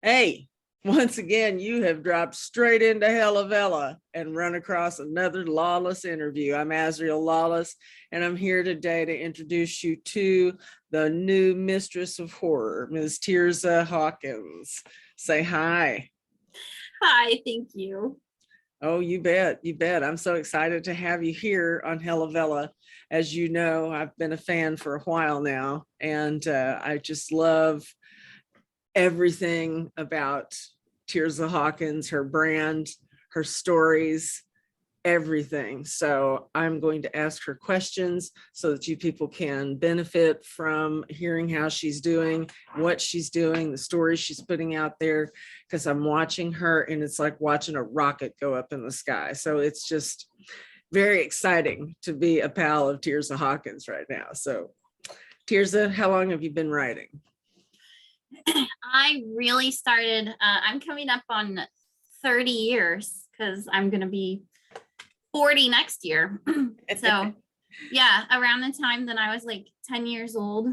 Hey, once again, you have dropped straight into Hellavella and run across another Lawless interview. I'm Azriel Lawless, and I'm here today to introduce you to the new mistress of horror, Ms. Tirzah Hawkins. Say hi. Hi, thank you. Oh, you bet. You bet. I'm so excited to have you here on Hellavella. As you know, I've been a fan for a while now, and I just love everything about Tirzah Hawkins, her brand, her stories, everything. So I'm going to ask her questions so that you people can benefit from hearing how she's doing, what she's doing, the stories she's putting out there, because I'm watching her and it's like watching a rocket go up in the sky. So it's just very exciting to be a pal of Tirzah Hawkins right now. So Tirzah, how long have you been writing? I really started, I'm coming up on 30 years because I'm going to be 40 next year. So yeah, around the time that I was like 10 years old.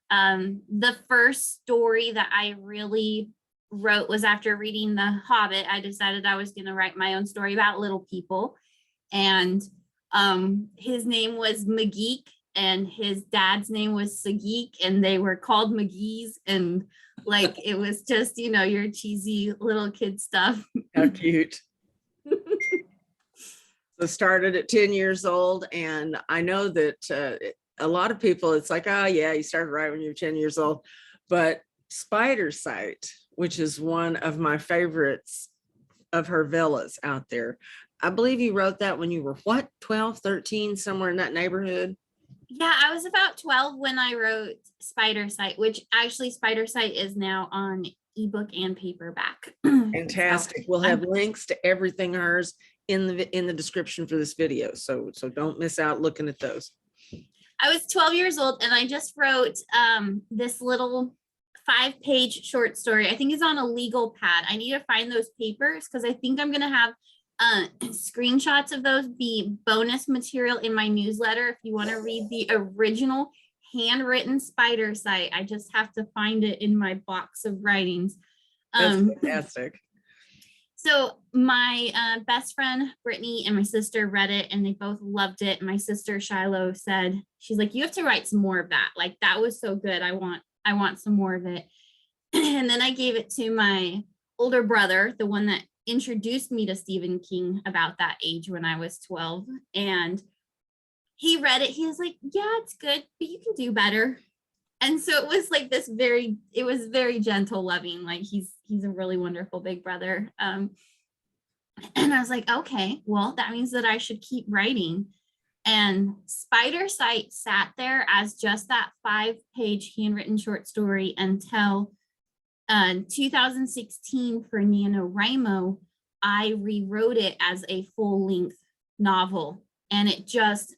The first story that I really wrote was after reading The Hobbit. I decided I was going to write my own story about little people. And his name was McGeek and his dad's name was Sageek, and they were called McGee's, and like it was just, you know, your cheesy little kid stuff. How cute. So started at 10 years old, and I know that a lot of people, it's like, oh yeah, you started right when you were 10 years old, but Spider Sight, which is one of my favorites of her villas out there, I believe you wrote that when you were what, 12, 13, somewhere in that neighborhood? Yeah, I was about 12 when I wrote Spider Sight, which actually Spider Sight is now on ebook and paperback. Fantastic. We'll have links to everything hers in the description for this video. So don't miss out looking at those. I was 12 years old and I just wrote this little 5-page short story. I think it's on a legal pad. I need to find those papers because I think I'm going to have screenshots of those be bonus material in my newsletter. If you want to read the original handwritten Spider Sight, I just have to find it in my box of writings. That's fantastic. So my best friend Brittany and my sister read it and they both loved it. My sister Shiloh said, she's like, you have to write some more of that. Like that was so good. I want some more of it. And then I gave it to my older brother, the one that introduced me to Stephen King about that age when I was 12. And he read it. He was like, yeah, it's good, but you can do better. And so it was like this it was very gentle, loving, like he's a really wonderful big brother. And I was like, okay, well, that means that I should keep writing. And Spider Sight sat there as just that 5-page handwritten short story until 2016 for NaNoWriMo, I rewrote it as a full-length novel. And it just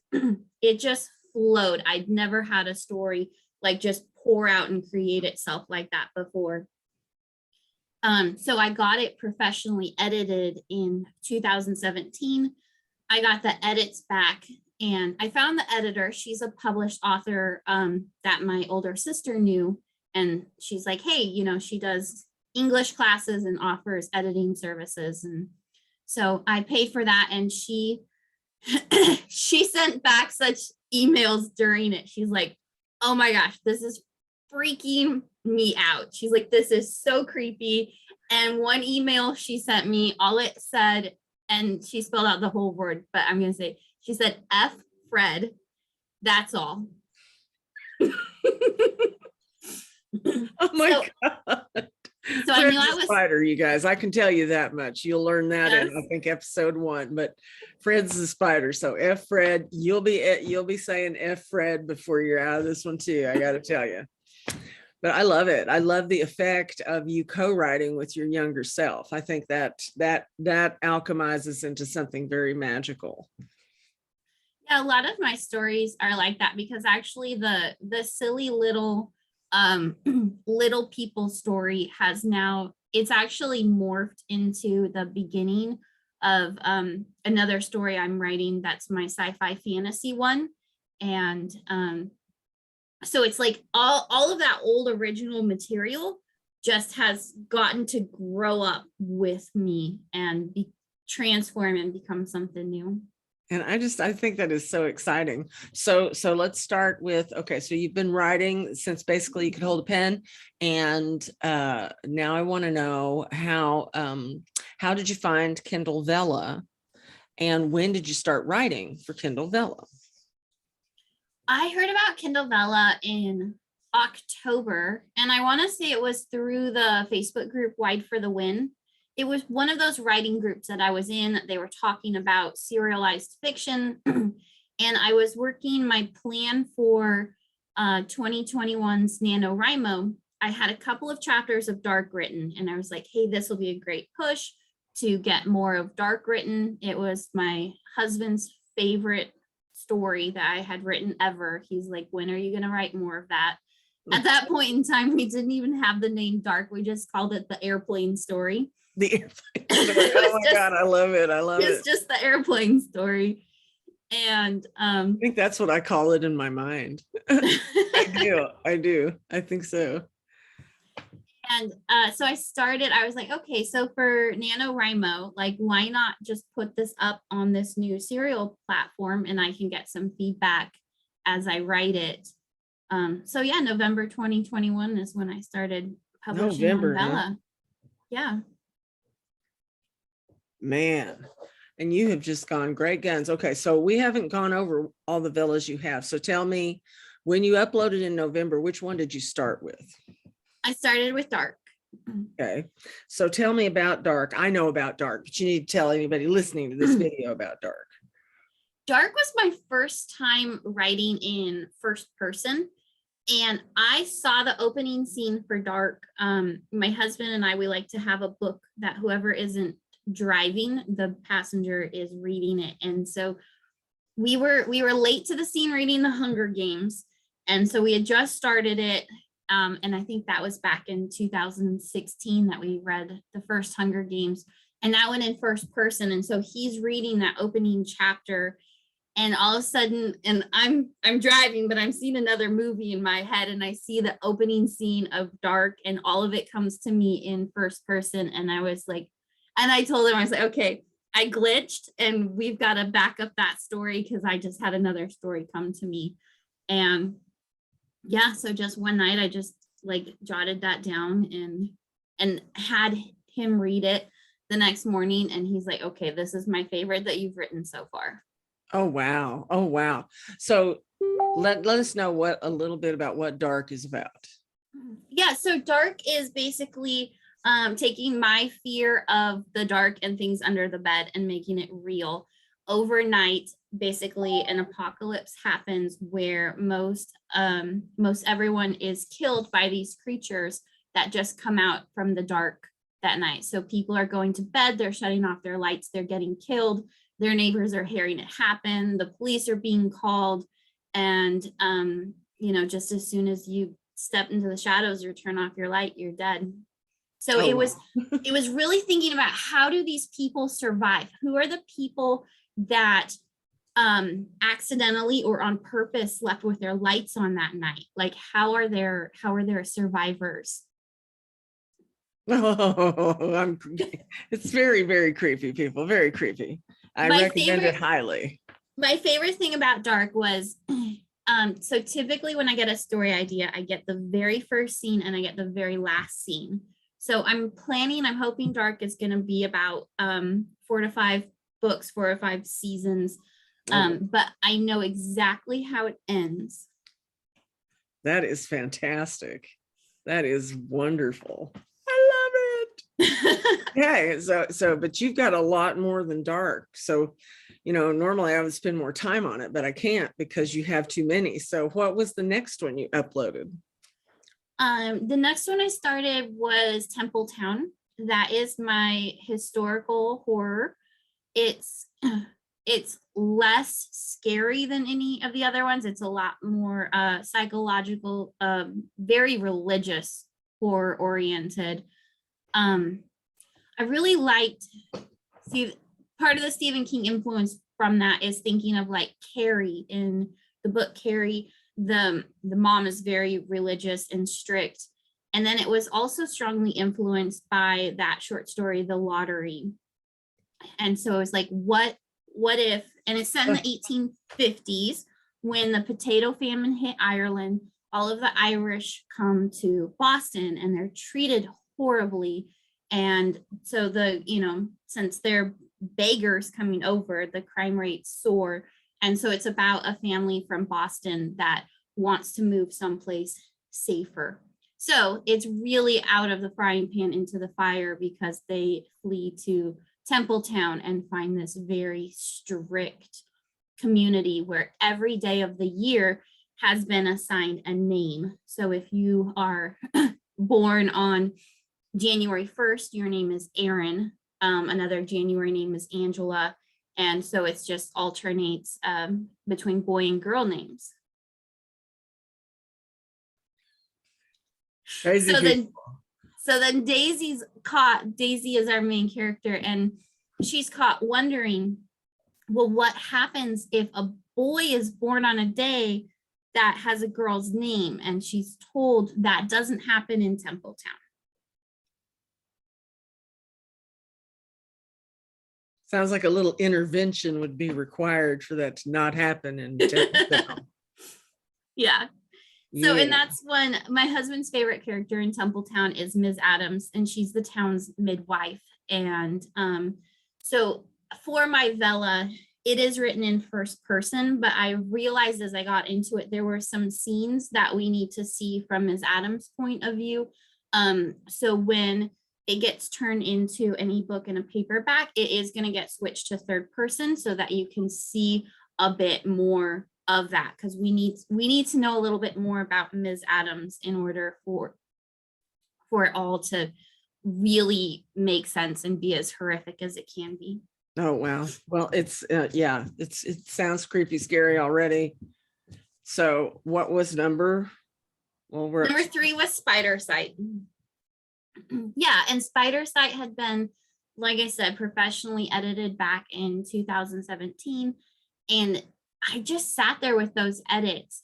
flowed. I'd never had a story like just pour out and create itself like that before. So I got it professionally edited in 2017. I got the edits back and I found the editor. She's a published author that my older sister knew. And she's like, hey, you know, she does English classes and offers editing services. And so I paid for that. And she sent back such emails during it. She's like, oh my gosh, this is freaking me out. She's like, this is so creepy. And one email she sent me, all it said, and she spelled out the whole word, but I'm going to say, she said, F Fred, that's all. Oh my God. So I knew I was spider, you guys. I can tell you that much. You'll learn that in I think episode 1. But Fred's the spider. So F Fred, you'll be saying F Fred before you're out of this one too. I got to tell you. But I love it. I love the effect of you co-writing with your younger self. I think that alchemizes into something very magical. Yeah, a lot of my stories are like that because actually the silly little little people story has now, it's actually morphed into the beginning of another story I'm writing that's my sci-fi fantasy one. And so it's like all of that old original material just has gotten to grow up with me and be transform and become something new. And I think that is so exciting. So let's start with, okay, so you've been writing since basically you could hold a pen. And now I want to know how did you find Kindle Vella? And when did you start writing for Kindle Vella? I heard about Kindle Vella in October, and I want to say it was through the Facebook group Wide for the Win. It was one of those writing groups that I was in. They were talking about serialized fiction, and I was working my plan for 2021's NaNoWriMo. I had a couple of chapters of Dark written, and I was like, hey, this will be a great push to get more of Dark written. It was my husband's favorite story that I had written ever. He's like, when are you going to write more of that? At that point in time, we didn't even have the name Dark. We just called it the airplane story. The airplane story. Oh my God, I love it. I love it. It's just the airplane story. And I think that's what I call it in my mind. I do. I think so. And so I was like, okay, so for NaNoWriMo, like, why not just put this up on this new serial platform and I can get some feedback as I write it. So yeah, November 2021 is when I started publishing on Vella. Huh? Yeah. Man, and you have just gone great guns. Okay, so we haven't gone over all the Vellas you have. So tell me, when you uploaded in November, which one did you start with? I started with Dark. Okay, so tell me about Dark. I know about Dark, but you need to tell anybody listening to this video about Dark. Dark was my first time writing in first person, and I saw the opening scene for Dark. My husband and I, we like to have a book that whoever isn't driving, the passenger is reading it. And so we were late to the scene reading the Hunger Games, and so we had just started it. And I think that was back in 2016 that we read the first Hunger Games, and that went in first person. And so he's reading that opening chapter, and all of a sudden, and I'm driving, but I'm seeing another movie in my head, and I see the opening scene of Dark, and all of it comes to me in first person. And I was like, and I told him, I was like, okay, I glitched, and we've got to back up that story because I just had another story come to me. And yeah, so just one night I just like jotted that down and had him read it the next morning, and he's like, okay, this is my favorite that you've written so far. Oh wow. Oh wow. So let us know a little bit about what Dark is about. Yeah, so Dark is basically taking my fear of the dark and things under the bed and making it real. Overnight, basically an apocalypse happens where most everyone is killed by these creatures that just come out from the dark that night. So people are going to bed, they're shutting off their lights, they're getting killed, their neighbors are hearing it happen, the police are being called, and just as soon as you step into the shadows or turn off your light, you're dead. So it was really thinking about, how do these people survive? Who are the people that accidentally or on purpose left with their lights on that night? Like, how are their survivors? Oh, it's very, very creepy, people. Very creepy. I recommend it highly. My favorite thing about Dark was, so typically when I get a story idea, I get the very first scene and I get the very last scene. So I'm hoping Dark is going to be about 4 to 5 books, 4 or 5 seasons. But I know exactly how it ends. That is fantastic. That is wonderful. I love it. Okay, so but you've got a lot more than Dark. So, normally I would spend more time on it, but I can't because you have too many. So what was the next one you uploaded? The next one I started was Temple Town. That is my historical horror. It's less scary than any of the other ones. It's a lot more psychological, very religious, horror oriented. I really liked, part of the Stephen King influence from that is thinking of like Carrie. In the book Carrie, the mom is very religious and strict, And then it was also strongly influenced by that short story, The Lottery. And so it was like, what if, and it's set in the 1850s when the potato famine hit Ireland, all of the Irish come to Boston and they're treated horribly. And so since they're beggars coming over, the crime rates soar. And so it's about a family from Boston that wants to move someplace safer. So it's really out of the frying pan into the fire because they flee to Templetown and find this very strict community where every day of the year has been assigned a name. So if you are born on January 1st, your name is Aaron. Another January name is Angela. And so it's just alternates between boy and girl names. Crazy so then Daisy's caught. Daisy is our main character, and she's caught wondering, well, what happens if a boy is born on a day that has a girl's name? And she's told that doesn't happen in Templetown. Sounds like a little intervention would be required for that to not happen in Templetown. Yeah. So, and that's when my husband's favorite character in Templetown is Ms. Adams, and she's the town's midwife. And so for my Vela, it is written in first person, but I realized as I got into it, there were some scenes that we need to see from Ms. Adams' point of view. So when it gets turned into an ebook and a paperback, it is going to get switched to third person so that you can see a bit more of that, because we need to know a little bit more about Ms. Adams in order for it all to really make sense and be as horrific as it can be. Oh, wow. Well, it sounds creepy, scary already. So what was number? Well, number 3 was Spider Sight. Yeah, and Spider Sight had been, like I said, professionally edited back in 2017, and I just sat there with those edits.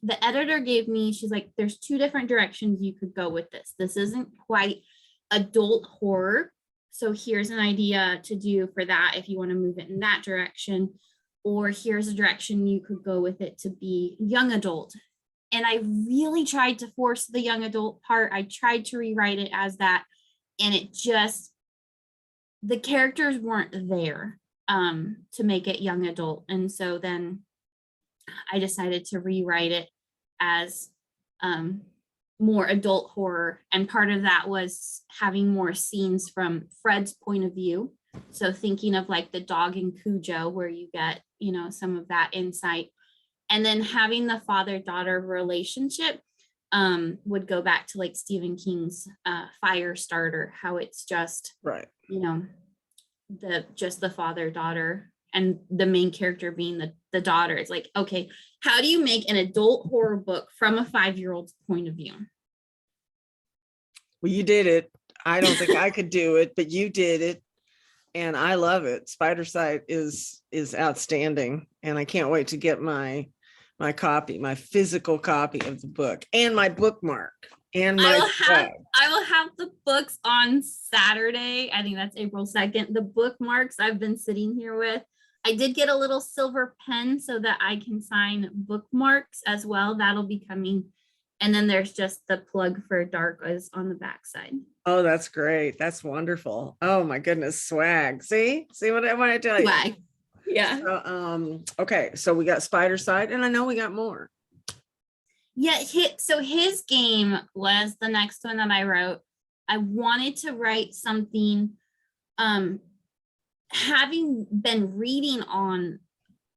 The editor gave me, she's like, there's 2 different directions you could go with this. This isn't quite adult horror. So here's an idea to do for that if you want to move it in that direction. Or here's a direction you could go with it to be young adult. And I really tried to force the young adult part. I tried to rewrite it as that. And it just, the characters weren't there to make it young adult. And so then I decided to rewrite it as more adult horror. And part of that was having more scenes from Fred's point of view. So thinking of like the dog in Cujo, where you get, some of that insight. And then having the father-daughter relationship would go back to like Stephen King's Firestarter, how it's just, right. The father-daughter and the main character being the daughter. It's like, okay, how do you make an adult horror book from a 5-year-old's point of view? Well, you did it. I don't think I could do it, but you did it. And I love it. Spider Sight is outstanding. And I can't wait to get my copy, my physical copy of the book, and my bookmark. And I will have the books on Saturday. I think that's April 2nd. The bookmarks I've been sitting here with. I did get a little silver pen so that I can sign bookmarks as well. That'll be coming. And then there's just the plug for Dark is on the backside. Oh, that's great. That's wonderful. Oh my goodness. Swag. See what I want to tell you. Swag. Yeah. So, okay. So we got Spider Sight, and I know we got more. Yeah, so his game was the next one that I wrote. I wanted to write something, having been reading on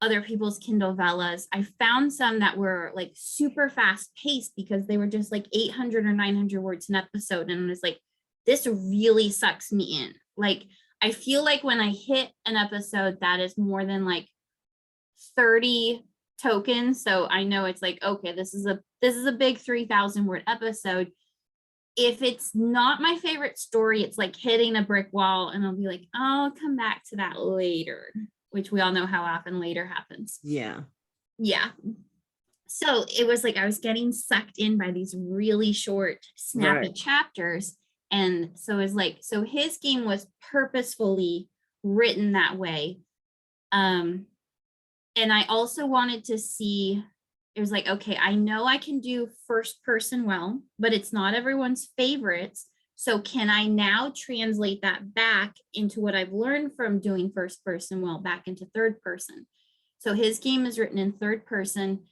other people's Kindle Velas, I found some that were like super fast paced because they were just like 800 or 900 words an episode. And I was like, this really sucks me in. Like, I feel like when I hit an episode that is more than like 30 tokens, so I know it's like, okay, this is a big 3,000 word episode. If it's not my favorite story, it's like hitting a brick wall, and I'll be like, oh, I'll come back to that later, which we all know how often later happens. Yeah. So it was like I was getting sucked in by these really short, snappy Right. chapters. And so it's like, so his game was purposefully written that way. Um, and I also wanted to see, it was like, okay, I know I can do first person well, but it's not everyone's favorites. So can I now translate that back into what I've learned from doing first person well back into third person? So his game is written in third person.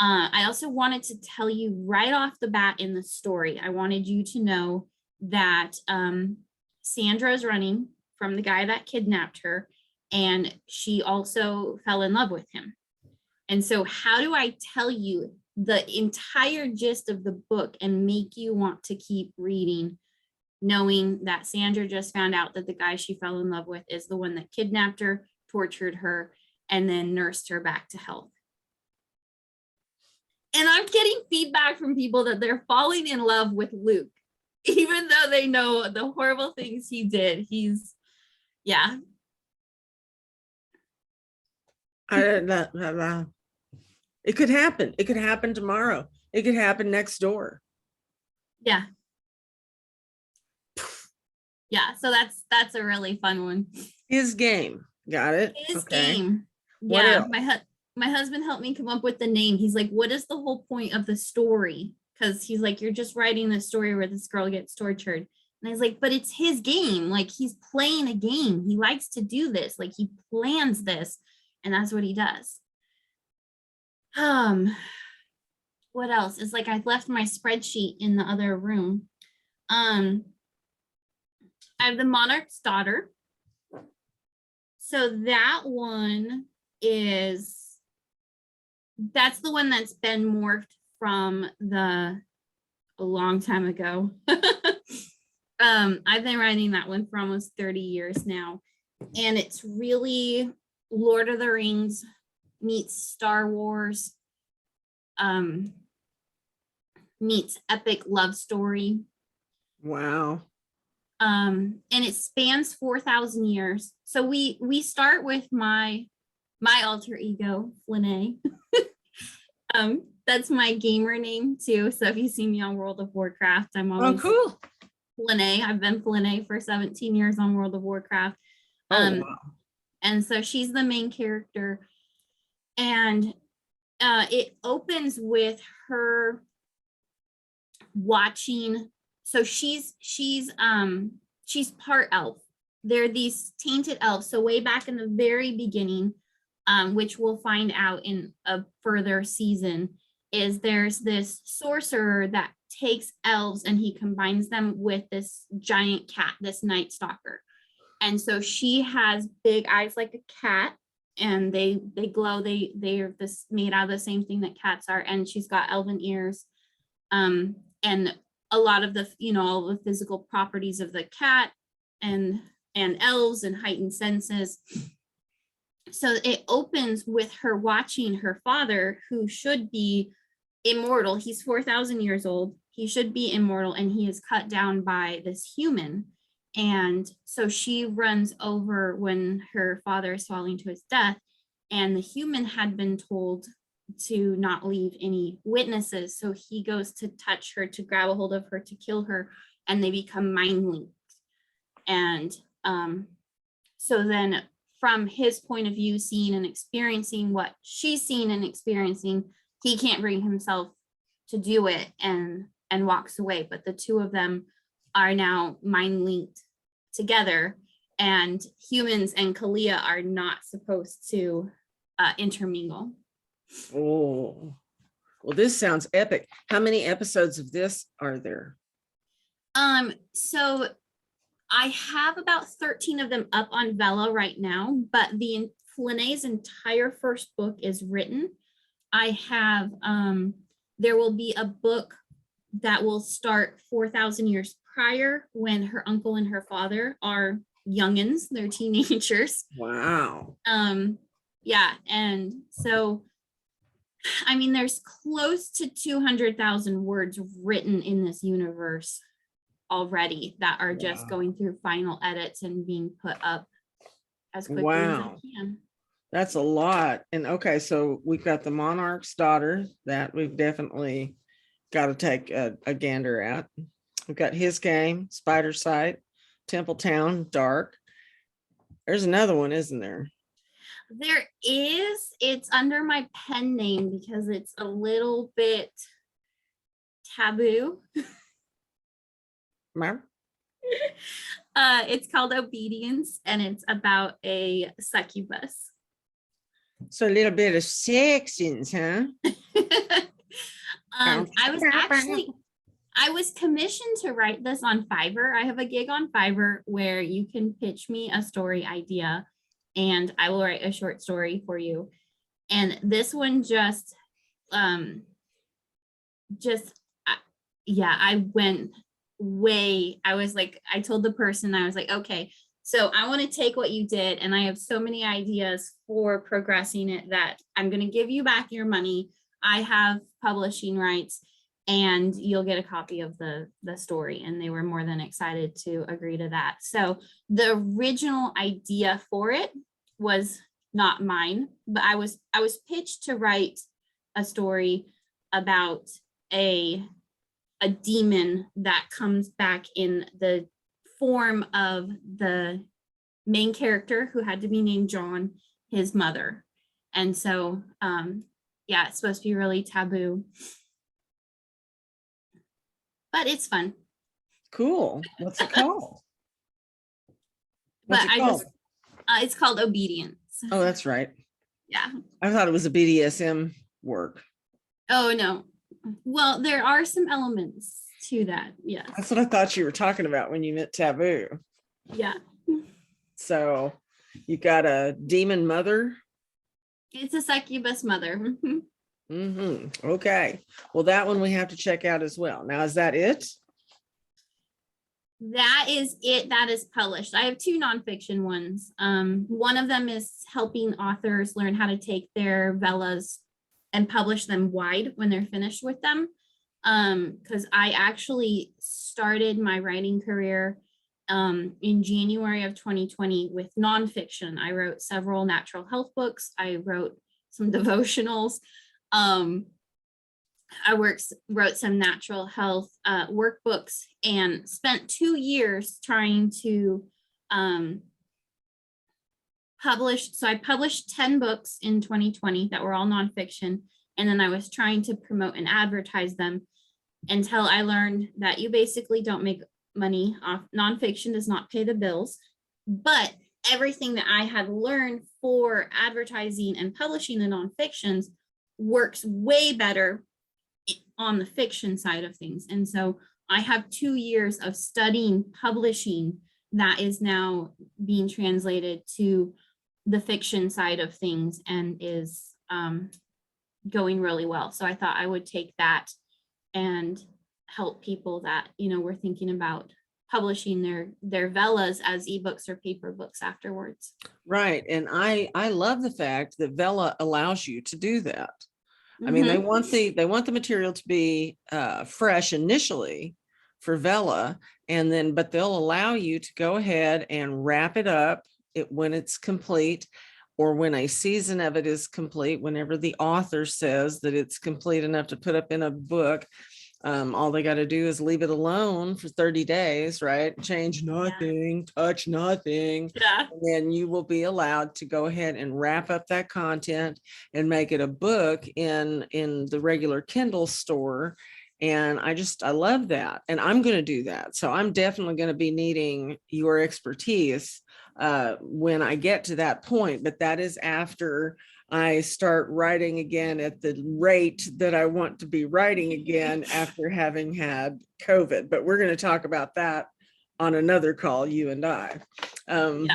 I also wanted to tell you right off the bat in the story, I wanted you to know that Sandra is running from the guy that kidnapped her, and she also fell in love with him. And so, how do I tell you the entire gist of the book and make you want to keep reading, knowing that Sandra just found out that the guy she fell in love with is the one that kidnapped her, tortured her, and then nursed her back to health? And I'm getting feedback from people that they're falling in love with Luke, even though they know the horrible things he did. Yeah, It could happen. It could happen tomorrow. It could happen next door. yeah, yeah. So that's a really fun one. His game. Got it. His Okay. game. What Yeah, else? my husband helped me come up with the name. He's like, what is the whole point of the story? Because he's like, you're just writing the story where this girl gets tortured. And I was like, but it's his game. Like, he's playing a game. He likes to do this. Like, he plans this, and that's what he does. Um, what else? It's like I left my spreadsheet in the other room. Um, I have the Monarch's Daughter. So that one that's the one that's been morphed from a long time ago. I've been writing that one for almost 30 years now. And it's really Lord of the Rings meets Star Wars, meets epic love story. Wow. And it spans 4,000 years. So we start with my alter ego, Flynn. That's my gamer name too. So if you see me on World of Warcraft, I'm always cool. Flynn. I've been Flynn for 17 years on World of Warcraft. Wow. And so she's the main character. And it opens with her watching. So she's part elf. They're these tainted elves. So way back in the very beginning, which we'll find out in a further season, is there's this sorcerer that takes elves and he combines them with this giant cat, this Night Stalker. And so she has big eyes like a cat, and they glow. They're this made out of the same thing that cats are, and she's got elven ears, and a lot of the all the physical properties of the cat and elves and heightened senses. So it opens with her watching her father, who should be immortal. He's 4,000 years old. He should be immortal, and he is cut down by this human. And so she runs over when her father is falling to his death, and the human had been told to not leave any witnesses. So he goes to touch her, to grab a hold of her, to kill her, and they become mind linked. And so then from his point of view, seeing and experiencing what she's seen and experiencing, he can't bring himself to do it and walks away. But the two of them are now mind linked together, and humans and Kalia are not supposed to intermingle. Oh, well, this sounds epic. How many episodes of this are there? So I have about 13 of them up on Vela right now, but the Flynn's entire first book is written. I have there will be a book that will start 4,000 years prior, when her uncle and her father are youngins, they're teenagers. Wow. Yeah, and so I mean, there's close to 200,000 words written in this universe already that are just going through final edits and being put up as quickly as I can. That's a lot. And okay, so we've got the Monarch's Daughter that we've definitely got to take a gander at. We've got His Game, Spider Sight, Temple Town, Dark. There's another one, isn't there? There is, it's under my pen name because it's a little bit taboo. Remember? It's called Obedience, and it's about a succubus. So a little bit of sections, huh? I was commissioned to write this on Fiverr. I have a gig on Fiverr where you can pitch me a story idea and I will write a short story for you. And this one I went way, I was like, I told the person, I was like, okay, so I want to take what you did and I have so many ideas for progressing it that I'm going to give you back your money. I have publishing rights and you'll get a copy of the story. And they were more than excited to agree to that. So the original idea for it was not mine, but I was pitched to write a story about a demon that comes back in the form of the main character who had to be named John, his mother. And so, yeah, it's supposed to be really taboo, but it's fun. Cool. What's it called? It's called Obedience. Oh, that's right. Yeah. I thought it was a BDSM work. Oh, no. Well, there are some elements to that. Yes. That's what I thought you were talking about when you meant taboo. Yeah. So you got a demon mother? It's a succubus mother. Okay. Well, that one we have to check out as well. Now, is that it? That is it. That is published. I have 2 nonfiction ones. One of them is helping authors learn how to take their Velas and publish them wide when they're finished with them. Because I actually started my writing career in January of 2020 with nonfiction. I wrote several natural health books. I wrote some devotionals. I wrote some natural health workbooks and spent 2 years trying to publish. So I published 10 books in 2020 that were all nonfiction. And then I was trying to promote and advertise them until I learned that you basically don't make money off nonfiction, does not pay the bills. But everything that I had learned for advertising and publishing the nonfictions works way better on the fiction side of things. And so I have 2 years of studying publishing that is now being translated to the fiction side of things and is going really well. So I thought I would take that and help people that, were thinking about publishing their Velas as ebooks or paper books afterwards. Right. And I love the fact that Vela allows you to do that. I mean, they want the material to be fresh initially for Vela, but they'll allow you to go ahead and wrap it up when it's complete, or when a season of it is complete, whenever the author says that it's complete enough to put up in a book. All they got to do is leave it alone for 30 days, right? Change nothing, touch nothing. Yeah. And then you will be allowed to go ahead and wrap up that content and make it a book in the regular Kindle store. And I love that. And I'm going to do that. So I'm definitely going to be needing your expertise when I get to that point. But that is after I start writing again at the rate that I want to be writing again after having had COVID. But we're going to talk about that on another call, you and I,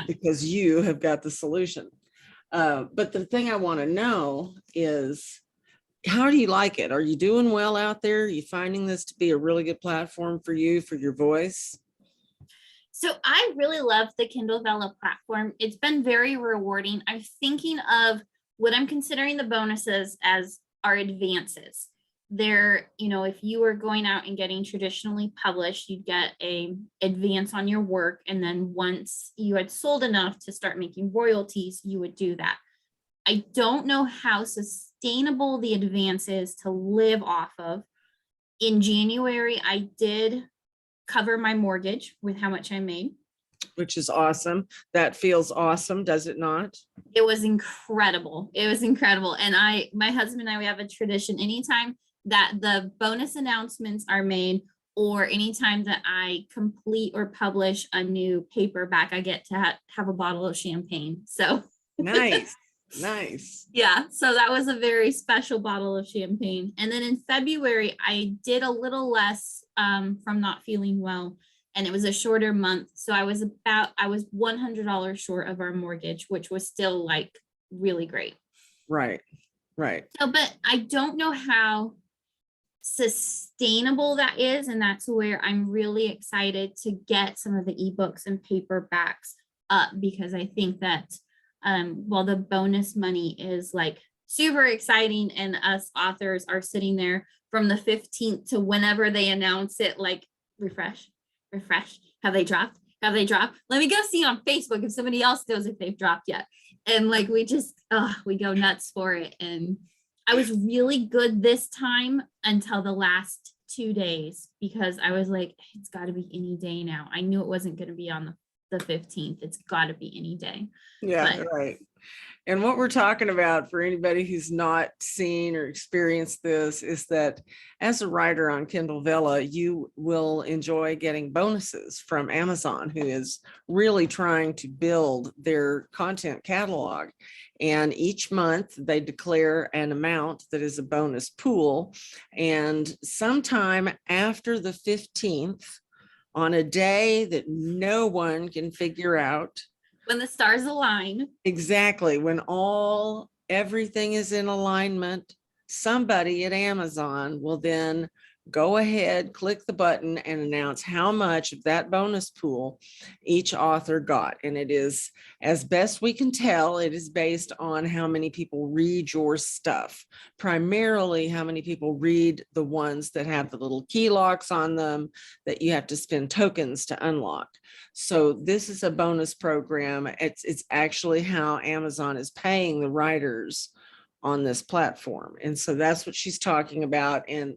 because you have got the solution. But the thing I want to know is, how do you like it? Are you doing well out there? Are you finding this to be a really good platform for you, for your voice? So I really love the Kindle Vella platform. It's been very rewarding. I'm thinking of what I'm considering the bonuses as our advances. There, if you were going out and getting traditionally published, you'd get a advance on your work. And then once you had sold enough to start making royalties, you would do that. I don't know how sustainable the advance is to live off of. In January, I did cover my mortgage with how much I made. Which is awesome. That feels awesome, does it not? It was incredible. It was incredible. And my husband and I, we have a tradition. Anytime that the bonus announcements are made, or anytime that I complete or publish a new paperback, I get to have a bottle of champagne. So Nice. Nice. yeah, so that was a very special bottle of champagne. And then in February, I did a little less from not feeling well, and it was a shorter month. So I was $100 short of our mortgage, which was still like really great. Right. Right. So, but I don't know how sustainable that is. And that's where I'm really excited to get some of the ebooks and paperbacks up, because I think that while the bonus money is like super exciting, and us authors are sitting there from the 15th to whenever they announce it, like refresh. Have they dropped? Let me go see on Facebook if somebody else knows if they've dropped yet. And like, we go nuts for it. And I was really good this time until the last 2 days, because I was like, it's got to be any day now. I knew it wasn't going to be on the 15th. It's got to be any day. Yeah, But right. And what we're talking about, for anybody who's not seen or experienced this, is that as a writer on Kindle Vella, you will enjoy getting bonuses from Amazon, who is really trying to build their content catalog. And each month they declare an amount that is a bonus pool. And sometime after the 15th, on a day that no one can figure out, when the stars align, exactly, when everything is in alignment, somebody at Amazon will then go ahead, click the button, and announce how much of that bonus pool each author got. And it is, as best we can tell, it is based on how many people read your stuff, primarily how many people read the ones that have the little key locks on them that you have to spend tokens to unlock. So this is a bonus program. It's actually how Amazon is paying the writers on this platform. And so that's what she's talking about. And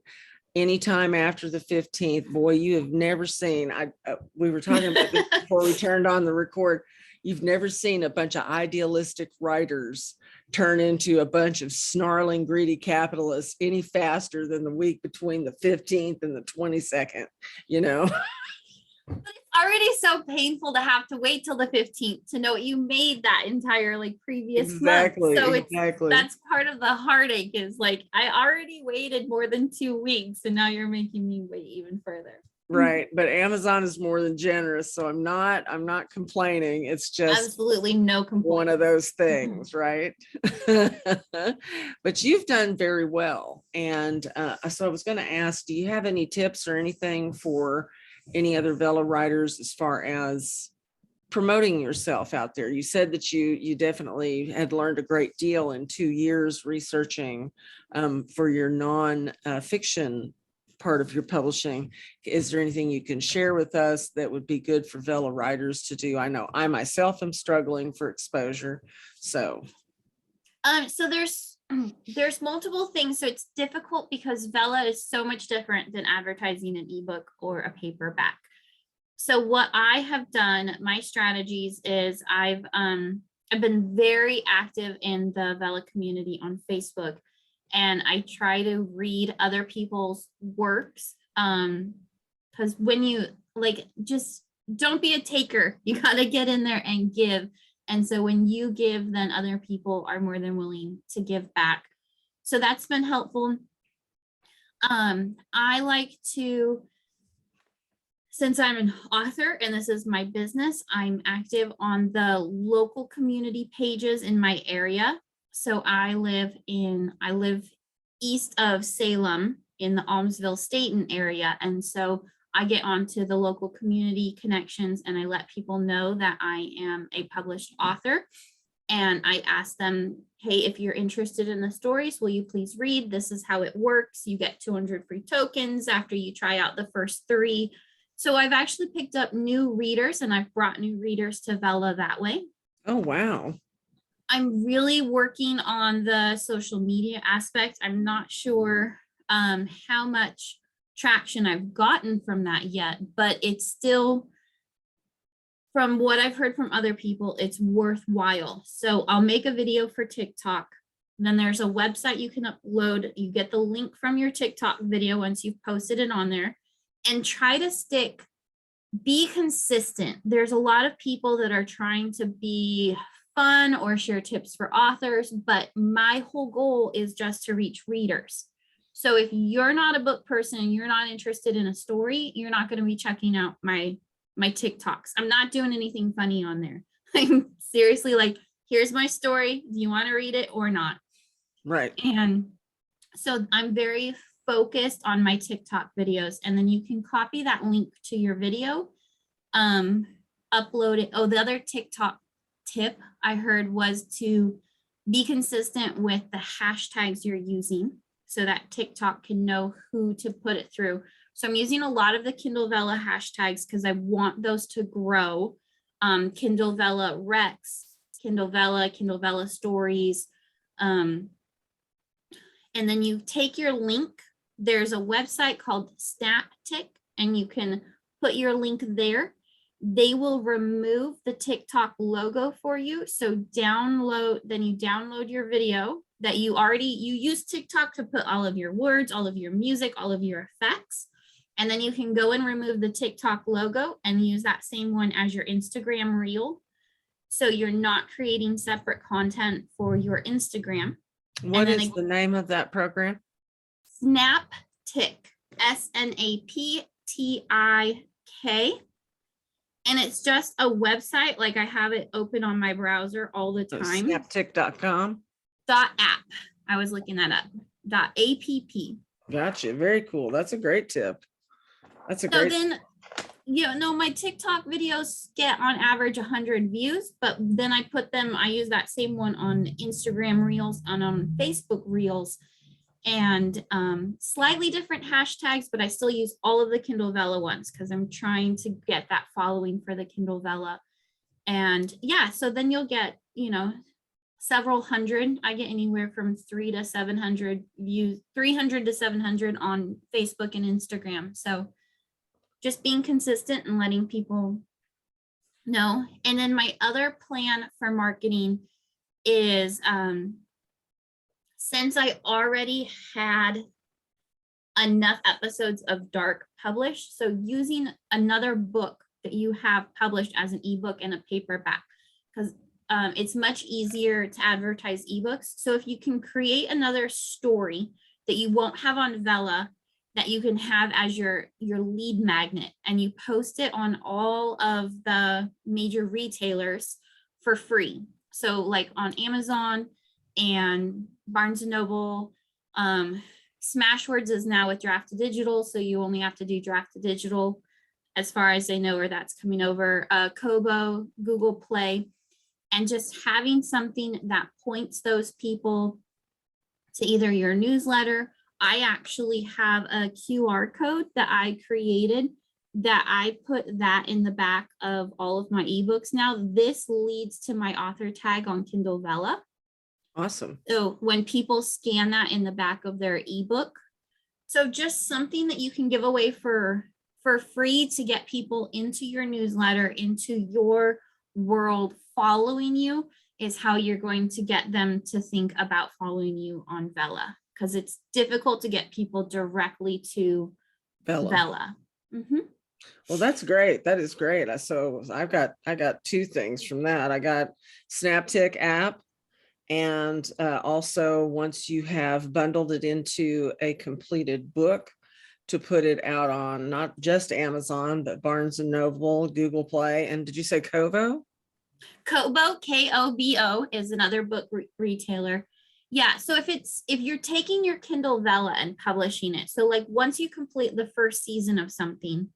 anytime after the 15th, boy, you have never seen, we were talking about this before we turned on the record, you've never seen a bunch of idealistic writers turn into a bunch of snarling, greedy capitalists any faster than the week between the 15th and the 22nd, you know? but it's already so painful to have to wait till the 15th to know what you made that entire like previous Exactly, month. So exactly. That's part of the heartache, is like, I already waited more than 2 weeks and now you're making me wait even further. Right. But Amazon is more than generous. So I'm not complaining. It's just Absolutely no complaint. one of those things, right? But you've done very well. And so I was going to ask, do you have any tips or anything for any other Vella writers as far as promoting yourself out there? You said that you definitely had learned a great deal in 2 years researching for your non-fiction part of your publishing. Is there anything you can share with us that would be good for Vella writers to do? I know I myself am struggling for exposure. So there's multiple things. So it's difficult because Vella is so much different than advertising an ebook or a paperback. So what I have done, my strategies is I've been very active in the Vella community on Facebook, and I try to read other people's works. Because when you just don't be a taker, you got to get in there and give. And so when you give, then other people are more than willing to give back. So that's been helpful. I like to, since I'm an author and this is my business, I'm active on the local community pages in my area. So I live east of Salem in the Almsville-Staten area. And so I get onto the local community connections and I let people know that I am a published author. And I ask them, hey, if you're interested in the stories, will you please read? This is how it works. You get 200 free tokens after you try out the first 3. So I've actually picked up new readers, and I've brought new readers to Vella that way. oh wow. I'm really working on the social media aspect. I'm not sure how much traction I've gotten from that yet, but it's still, from what I've heard from other people, it's worthwhile. So I'll make a video for TikTok. Then there's a website you can upload. You get the link from your TikTok video once you've posted it on there, and try to be consistent. There's a lot of people that are trying to be fun or share tips for authors, but my whole goal is just to reach readers. So if you're not a book person and you're not interested in a story, you're not going to be checking out my TikToks. I'm not doing anything funny on there. I'm seriously like, here's my story. Do you want to read it or not? Right. And so I'm very focused on my TikTok videos, and then you can copy that link to your video, upload it. Oh, the other TikTok tip I heard was to be consistent with the hashtags you're using so that TikTok can know who to put it through. So I'm using a lot of the Kindle Vella hashtags because I want those to grow. Kindle Vella Rex, Kindle Vella Stories. And then you take your link. There's a website called Snaptick, and you can put your link there. They will remove the TikTok logo for you. So you download your video that you use TikTok to put all of your words, all of your music, all of your effects. And then you can go and remove the TikTok logo and use that same one as your Instagram reel. So you're not creating separate content for your Instagram. What is the name of that program? Snaptick, Snaptik. And it's just a website. Like I have it open on my browser all the time. Snaptick.com. .app. I was looking that up. .app. Gotcha. Very cool. That's a great tip. So then, my TikTok videos get on average 100 views, but then I use that same one on Instagram Reels and on Facebook Reels, and slightly different hashtags, but I still use all of the Kindle Vella ones because I'm trying to get that following for the Kindle Vella. And yeah, so then you'll get, several hundred. I get anywhere from 300 to 700 views, 300 to 700 on Facebook and Instagram. So just being consistent and letting people know. And then my other plan for marketing is, since I already had enough episodes of Dark published, so using another book that you have published as an ebook and a paperback, because it's much easier to advertise ebooks. So if you can create another story that you won't have on Vella, that you can have as your lead magnet, and you post it on all of the major retailers for free. So like on Amazon and Barnes and Noble, Smashwords is now with Draft to Digital, so you only have to do Draft to Digital as far as they know, or that's coming over. Kobo, Google Play, and just having something that points those people to either your newsletter. I actually have a QR code that I created that I put that in the back of all of my ebooks now. This leads to my author tag on Kindle Vella. Awesome. So when people scan that in the back of their ebook, so just something that you can give away for free to get people into your newsletter, into your world, following you, is how you're going to get them to think about following you on Vella, because it's difficult to get people directly to Vella. Mm-hmm. Well, that's great. That is great. So I got two things from that. I got Snaptick app. And also, once you have bundled it into a completed book, to put it out on not just Amazon, but Barnes and Noble, Google Play. And did you say Kobo? Kobo, Kobo, is another book retailer. Yeah. So if you're taking your Kindle Vella and publishing it, so like once you complete the first season of something,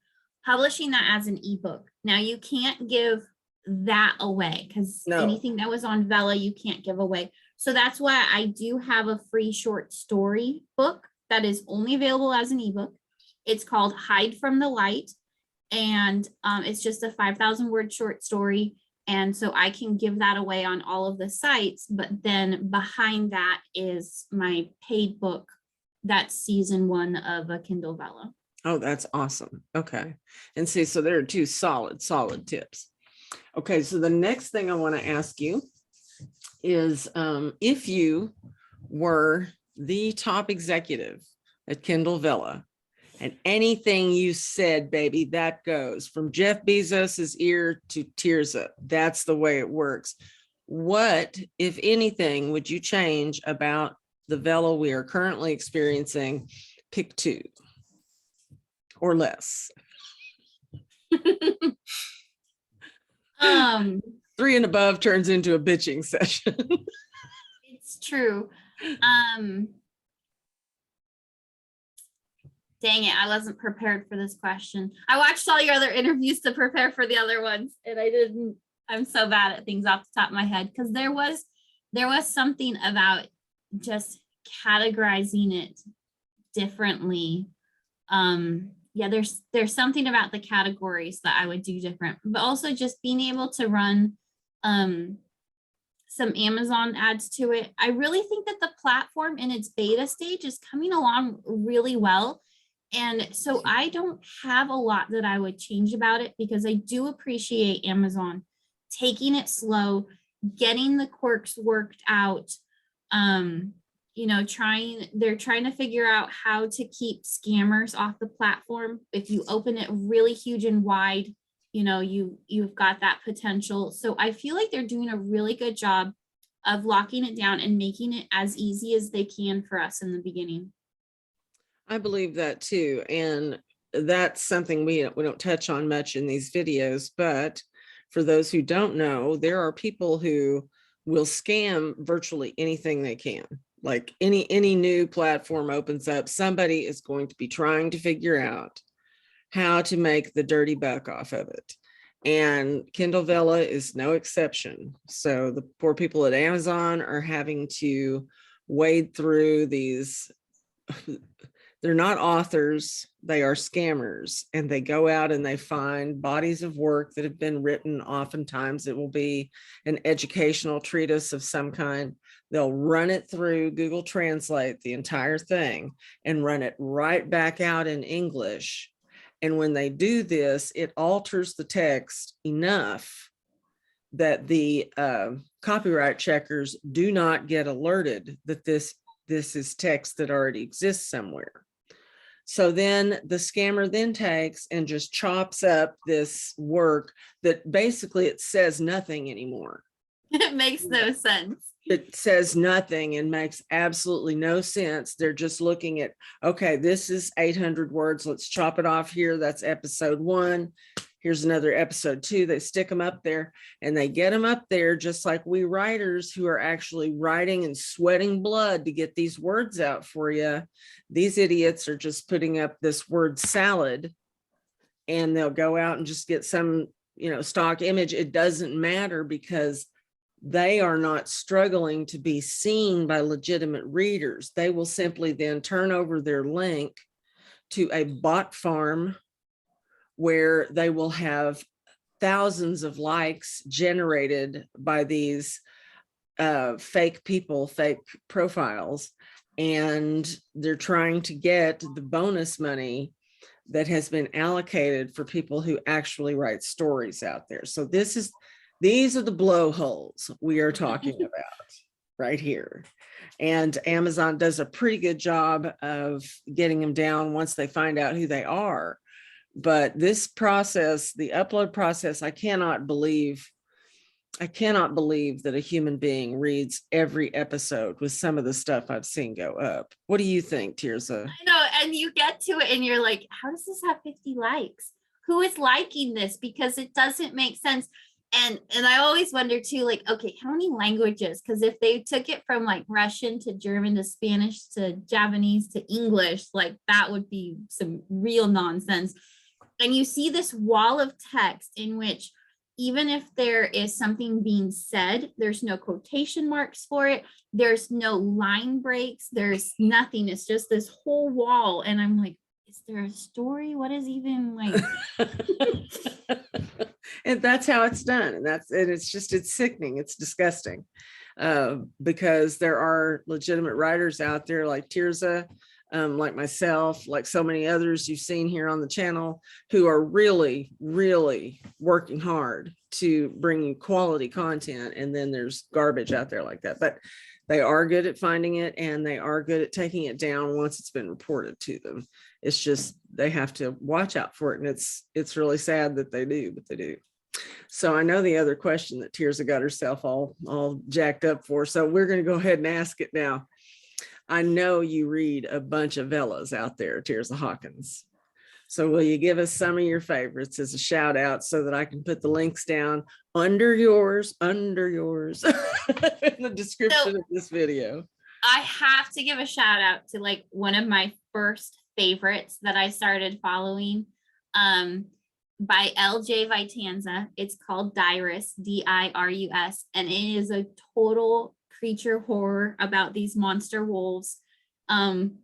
publishing that as an ebook. Now you can't give that away because anything that was on Vella you can't give away. So that's why I do have a free short story book that is only available as an ebook. It's called Hide from the Light, and it's just a 5,000 word short story. And so I can give that away on all of the sites, but then behind that is my paid book. That's season 1 of a Kindle Vella. Oh, that's awesome. Okay. And see, so there are 2 solid tips. Okay. So the next thing I want to ask you is if you were the top executive at Kindle Vella, and anything you said, baby, that goes from Jeff Bezos's ear to Tirzah. That's the way it works. What, if anything, would you change about the Vella we are currently experiencing? Pick 2 or less. 3 and above turns into a bitching session. It's true. Dang it, I wasn't prepared for this question. I watched all your other interviews to prepare for the other ones, and I didn't. I'm so bad at things off the top of my head, because there was something about just categorizing it differently. Yeah, there's something about the categories that I would do different, but also just being able to run some Amazon ads to it. I really think that the platform in its beta stage is coming along really well. And so I don't have a lot that I would change about it, because I do appreciate Amazon taking it slow, getting the quirks worked out. You know, they're trying to figure out how to keep scammers off the platform. If you open it really huge and wide, you know, you've got that potential. So I feel like they're doing a really good job of locking it down and making it as easy as they can for us in the beginning. I believe that too. And that's something we don't touch on much in these videos, but for those who don't know, there are people who will scam virtually anything they can. Like any new platform opens up, somebody is going to be trying to figure out how to make the dirty buck off of it. And Kindle Vella is no exception. So the poor people at Amazon are having to wade through these. They're not authors, they are scammers, and they go out and they find bodies of work that have been written. Oftentimes it will be an educational treatise of some kind. They'll run it through Google Translate, the entire thing, and run it right back out in English. And when they do this, it alters the text enough that the copyright checkers do not get alerted that this is text that already exists somewhere. So then the scammer then takes and just chops up this work that basically it says nothing anymore. It makes no sense. It says nothing and makes absolutely no sense. They're just looking at, okay, this is 800 words. Let's chop it off here. That's episode 1. Here's another episode 2. They stick them up there and they get them up there just like we writers who are actually writing and sweating blood to get these words out for you. These idiots are just putting up this word salad, and they'll go out and just get some, stock image. It doesn't matter, because they are not struggling to be seen by legitimate readers. They will simply then turn over their link to a bot farm where they will have thousands of likes generated by these fake people, fake profiles, and they're trying to get the bonus money that has been allocated for people who actually write stories out there. So these are the blowholes we are talking about right here. And Amazon does a pretty good job of getting them down once they find out who they are. But this process, the upload process, I cannot believe that a human being reads every episode with some of the stuff I've seen go up. What do you think, Tirzah? I know, and you get to it and you're like, how does this have 50 likes? Who is liking this? Because it doesn't make sense. And I always wonder too, like, okay, how many languages? Because if they took it from like Russian to German to Spanish to Japanese to English, like that would be some real nonsense. And you see this wall of text in which even if there is something being said, there's no quotation marks for it. There's no line breaks. There's nothing. It's just this whole wall. And I'm like, is there a story? What is even like? And that's how it's done. And it's sickening. It's disgusting. Because there are legitimate writers out there like Tirzah, like myself, like so many others you've seen here on the channel, who are really, really working hard to bring you quality content. And then there's garbage out there like that. But they are good at finding it, and they are good at taking it down once it's been reported to them. It's just they have to watch out for it. And it's really sad that they do, but they do. So I know the other question that Tirzah got herself all jacked up for. So we're going to go ahead and ask it now. I know you read a bunch of Vellas out there, Tirzah Hawkins. So will you give us some of your favorites as a shout out so that I can put the links down under yours in the description of this video? I have to give a shout out to like one of my first favorites that I started following. By LJ Vitanza. It's called Dirus, Dirus, and it is a total creature horror about these monster wolves. And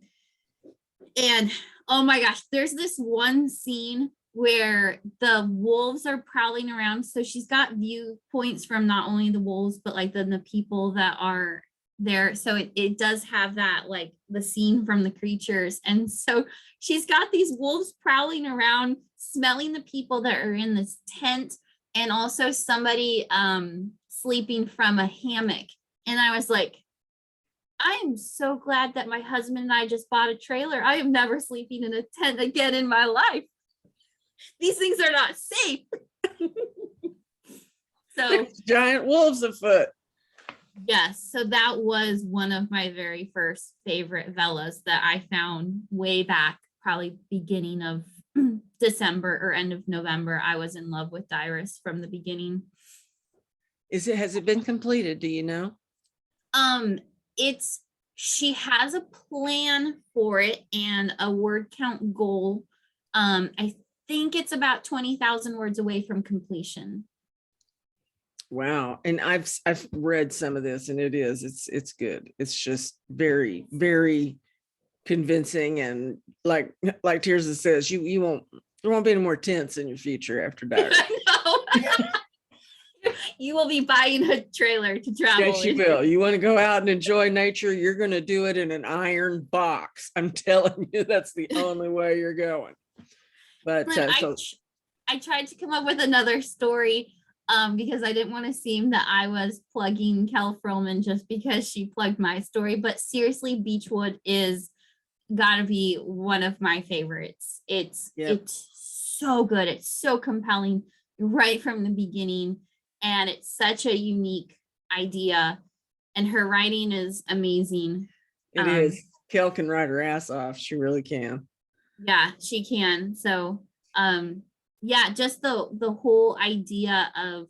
oh my gosh, there's this one scene where the wolves are prowling around. So she's got viewpoints from not only the wolves, but like the people that are there. So it does have that, like the scene from the creatures. And so she's got these wolves prowling around, smelling the people that are in this tent, and also somebody sleeping from a hammock. And I was like, I am so glad that my husband and I just bought a trailer. I am never sleeping in a tent again in my life. These things are not safe. So giant wolves afoot. Yes, so that was one of my very first favorite Vellas that I found way back, probably beginning of December or end of November. I was in love with Dirus from the beginning. Has it been completed? Do you know? She has a plan for it and a word count goal. I think it's about 20,000 words away from completion. Wow. And I've read some of this, and it's good. It's just very, very convincing. And like Tirzah says, there won't be any more tents in your future after Dirus. You will be buying a trailer to travel. Yes, you will. You want to go out and enjoy nature, you're going to do it in an iron box. I'm telling you, that's the only way you're going. But I tried to come up with another story because I didn't want to seem that I was plugging Kel Froman just because she plugged my story. But seriously, Beechwood is gotta be one of my favorites. It's so good. It's so compelling right from the beginning. And it's such a unique idea. And her writing is amazing. It is. Kel can write her ass off. She really can. Yeah, she can. So yeah, just the whole idea of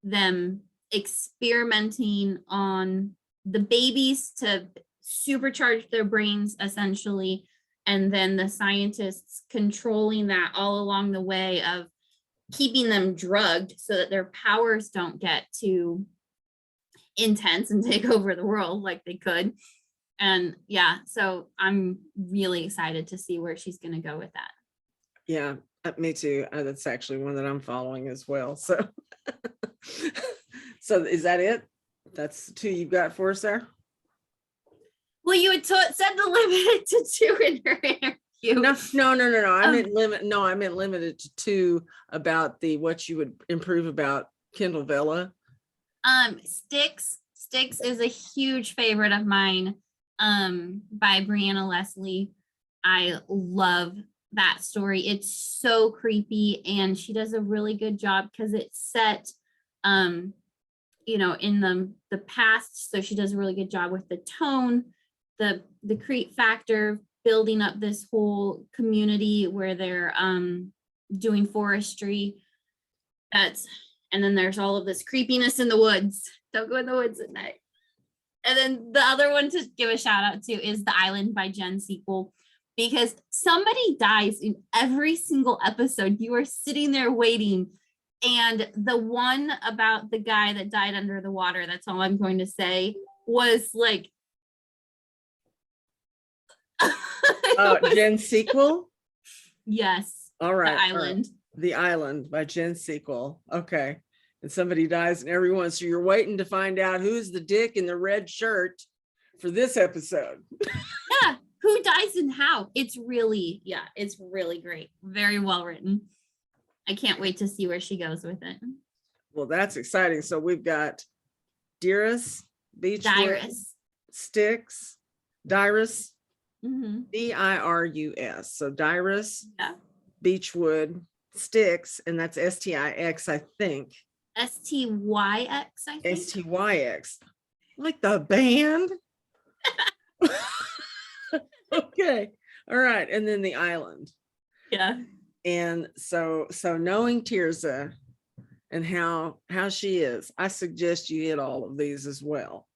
them experimenting on the babies to supercharge their brains essentially, and then the scientists controlling that all along the way of keeping them drugged so that their powers don't get too intense and take over the world like they could. And yeah, so I'm really excited to see where she's going to go with that. Yeah, me too. That's actually one that I'm following as well. So, so is that it? That's the two you've got for us there? Well, you had said to limit it to two in your interview. No. I meant limited to two about what you would improve about Kindle Vella. Styx is a huge favorite of mine. By Brianna Leslie. I love that story. It's so creepy, and she does a really good job because it's set in the past, so she does a really good job with the tone, the creep factor, building up this whole community where they're doing forestry. And then there's all of this creepiness in the woods. Don't go in the woods at night. And then the other one to give a shout out to is The Island by Jen Sequel, because somebody dies in every single episode. You are sitting there waiting. And the one about the guy that died under the water, that's all I'm going to say, was like... Jen Sequel? Yes. All right. The Island. The Island by Jen Sequel. Okay. And somebody dies and everyone. So you're waiting to find out who's the dick in the red shirt for this episode. Yeah. Who dies and how? It's really great. Very well written. I can't wait to see where she goes with it. Well, that's exciting. So we've got Dearest, Beechwood, Dyrus. Sticks, Dyrus, Mhm. Dirus. So Dyrus, Yeah. Beechwood, Sticks, and that's STIX, I think. STYX, I think. STYX. Like the band. Okay. All right. And then the Island. Yeah. And so knowing Tirzah and how she is, I suggest you hit all of these as well.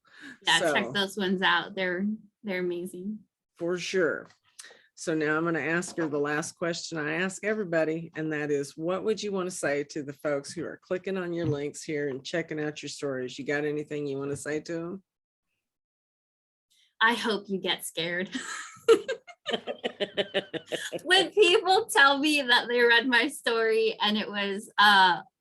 Yeah, So, check those ones out. They're amazing. for sure. So now I'm going to ask her the last question I ask everybody, and that is, what would you want to say to the folks who are clicking on your links here and checking out your stories? You got anything you want to say to them? I hope you get scared. When people tell me that they read my story, and it was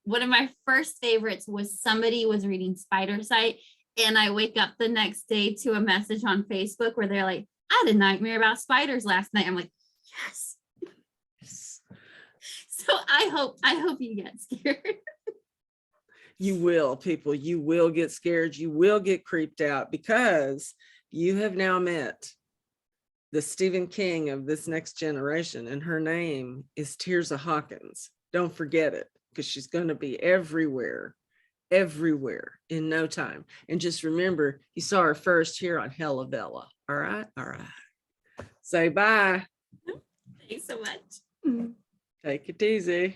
one of my first favorites was somebody was reading Spider Sight, and I wake up the next day to a message on Facebook where they're like, I had a nightmare about spiders last night. I'm like, yes. So I hope you get scared. You will, people. You will get scared. You will get creeped out, because you have now met the Stephen King of this next generation, and her name is Tirzah Hawkins. Don't forget it, because she's going to be everywhere in no time. And just remember, you saw her first here on Helavella. All right. Say bye. Thanks so much. Take it easy.